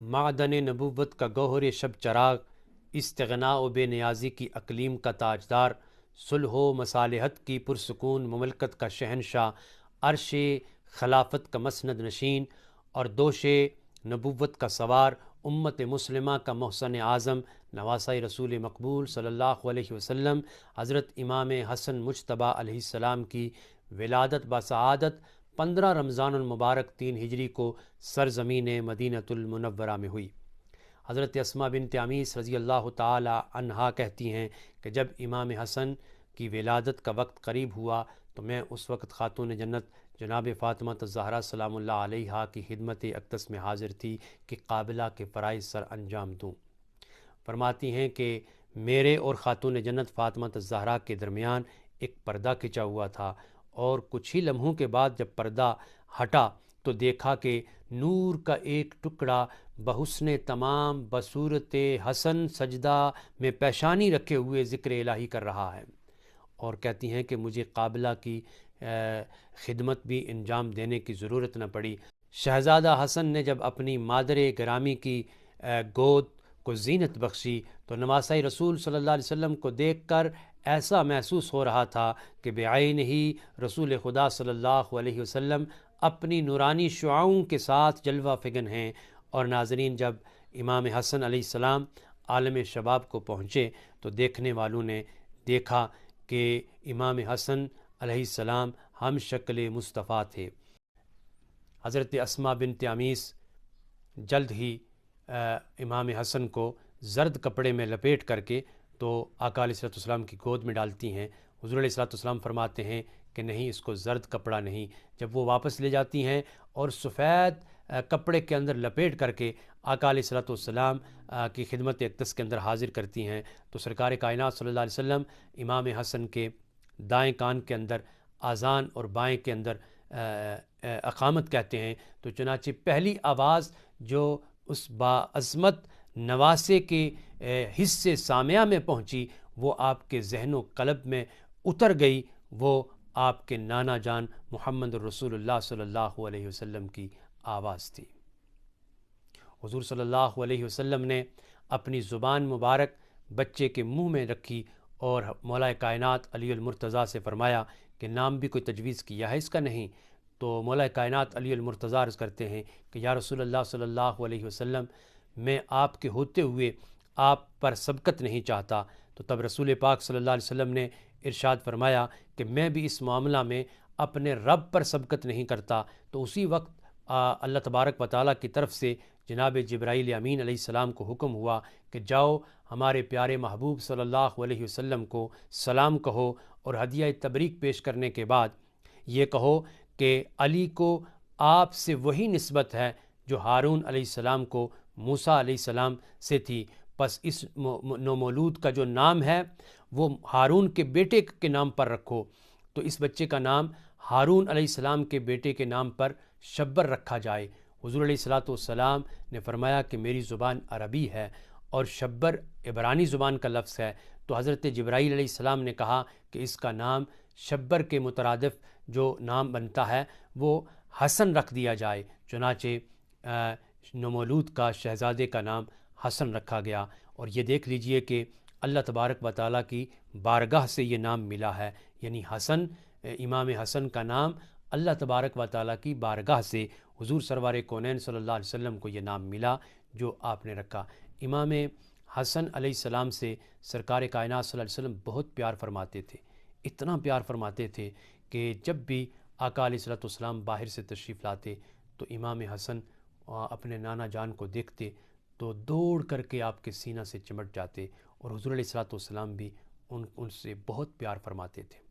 معدن نبوت کا گوہر شب چراغ، استغنا و بے نیازی کی اقلیم کا تاجدار، صلح و مصالحت کی پرسکون مملکت کا شہنشاہ، عرش خلافت کا مسند نشین اور دوش نبوت کا سوار، امت مسلمہ کا محسن اعظم، نواسہ رسول مقبول صلی اللہ علیہ وسلم حضرت امام حسن مجتبیٰ علیہ السلام کی ولادت بسعادت 15 رمضان المبارک 3 ہجری کو سرزمین مدینۃ المنورہ میں ہوئی۔ حضرت اسماء بنت عمیس رضی اللہ تعالی عنہا کہتی ہیں کہ جب امام حسن کی ولادت کا وقت قریب ہوا تو میں اس وقت خاتون جنت جناب فاطمہ الزہرا سلام اللہ علیہا کی خدمت اقدس میں حاضر تھی کہ قابلہ کے فرائض سر انجام دوں۔ فرماتی ہیں کہ میرے اور خاتون جنت فاطمہ الزہرا کے درمیان ایک پردہ کھنچا ہوا تھا، اور کچھ ہی لمحوں کے بعد جب پردہ ہٹا تو دیکھا کہ نور کا ایک ٹکڑا بحسن تمام بصورت حسن سجدہ میں پیشانی رکھے ہوئے ذکر الہی کر رہا ہے، اور کہتی ہیں کہ مجھے قابلہ کی خدمت بھی انجام دینے کی ضرورت نہ پڑی۔ شہزادہ حسن نے جب اپنی مادر گرامی کی گود کو زینت بخشی تو نواسہ رسول صلی اللہ علیہ وسلم کو دیکھ کر ایسا محسوس ہو رہا تھا کہ بعین ہی رسول خدا صلی اللہ علیہ وسلم اپنی نورانی شعاؤں کے ساتھ جلوہ فگن ہیں۔ اور ناظرین، جب امام حسن علیہ السلام عالم شباب کو پہنچے تو دیکھنے والوں نے دیکھا کہ امام حسن علیہ السلام ہم شکل مصطفیٰ تھے۔ حضرت اسماء بنت عمیس جلد ہی امام حسن کو زرد کپڑے میں لپیٹ کر کے تو آقا علیہ السلام کی گود میں ڈالتی ہیں۔ حضور علیہ السلام فرماتے ہیں کہ نہیں، اس کو زرد کپڑا نہیں۔ جب وہ واپس لے جاتی ہیں اور سفید کپڑے کے اندر لپیٹ کر کے آقا علیہ السلام کی خدمت اقدس کے اندر حاضر کرتی ہیں تو سرکار کائنات صلی اللہ علیہ وسلم امام حسن کے دائیں کان کے اندر آذان اور بائیں کے اندر اقامت کہتے ہیں، تو چنانچہ پہلی آواز جو اس باعظمت نواسے کے حصے سامعہ میں پہنچی وہ آپ کے ذہن و قلب میں اتر گئی، وہ آپ کے نانا جان محمد رسول اللہ صلی اللہ علیہ وسلم کی آواز تھی۔ حضور صلی اللہ علیہ وسلم نے اپنی زبان مبارک بچے کے منہ میں رکھی اور مولا کائنات علی المرتضیٰ سے فرمایا کہ نام بھی کوئی تجویز کیا ہے اس کا؟ نہیں۔ تو مولا کائنات علی المرتضیٰ عرض کرتے ہیں کہ یا رسول اللہ صلی اللہ علیہ وسلم، میں آپ کے ہوتے ہوئے آپ پر سبقت نہیں چاہتا۔ تو تب رسول پاک صلی اللہ علیہ وسلم نے ارشاد فرمایا کہ میں بھی اس معاملہ میں اپنے رب پر سبقت نہیں کرتا۔ تو اسی وقت اللہ تبارک و تعالیٰ کی طرف سے جناب جبرائیل امین علیہ السلام کو حکم ہوا کہ جاؤ ہمارے پیارے محبوب صلی اللہ علیہ وسلم کو سلام کہو، اور ہدیہ تبریک پیش کرنے کے بعد یہ کہو کہ علی کو آپ سے وہی نسبت ہے جو ہارون علیہ السلام کو موسیٰ علیہ السلام سے تھی، پس اس نومولود کا جو نام ہے وہ ہارون کے بیٹے کے نام پر رکھو۔ تو اس بچے کا نام ہارون علیہ السلام کے بیٹے کے نام پر شبر رکھا جائے۔ حضور علیہ السلام نے فرمایا کہ میری زبان عربی ہے اور شبر عبرانی زبان کا لفظ ہے، تو حضرت جبرائیل علیہ السلام نے کہا کہ اس کا نام شبر کے مترادف جو نام بنتا ہے وہ حسن رکھ دیا جائے۔ چنانچہ نومولود کا شہزادے کا نام حسن رکھا گیا، اور یہ دیکھ لیجئے کہ اللہ تبارک و تعالیٰ کی بارگاہ سے یہ نام ملا ہے، یعنی حسن، امام حسن کا نام اللہ تبارک و تعالیٰ کی بارگاہ سے حضور سرور کونین صلی اللہ علیہ وسلم کو یہ نام ملا جو آپ نے رکھا۔ امام حسن علیہ السلام سے سرکار کائنات صلی اللہ علیہ وسلم بہت پیار فرماتے تھے، اتنا پیار فرماتے تھے کہ جب بھی آقا علیہ السلام باہر سے تشریف لاتے تو امام حسن اپنے نانا جان کو دیکھتے تو دوڑ کر کے آپ کے سینہ سے چمٹ جاتے، اور حضور علیہ السلام بھی ان سے بہت پیار فرماتے تھے۔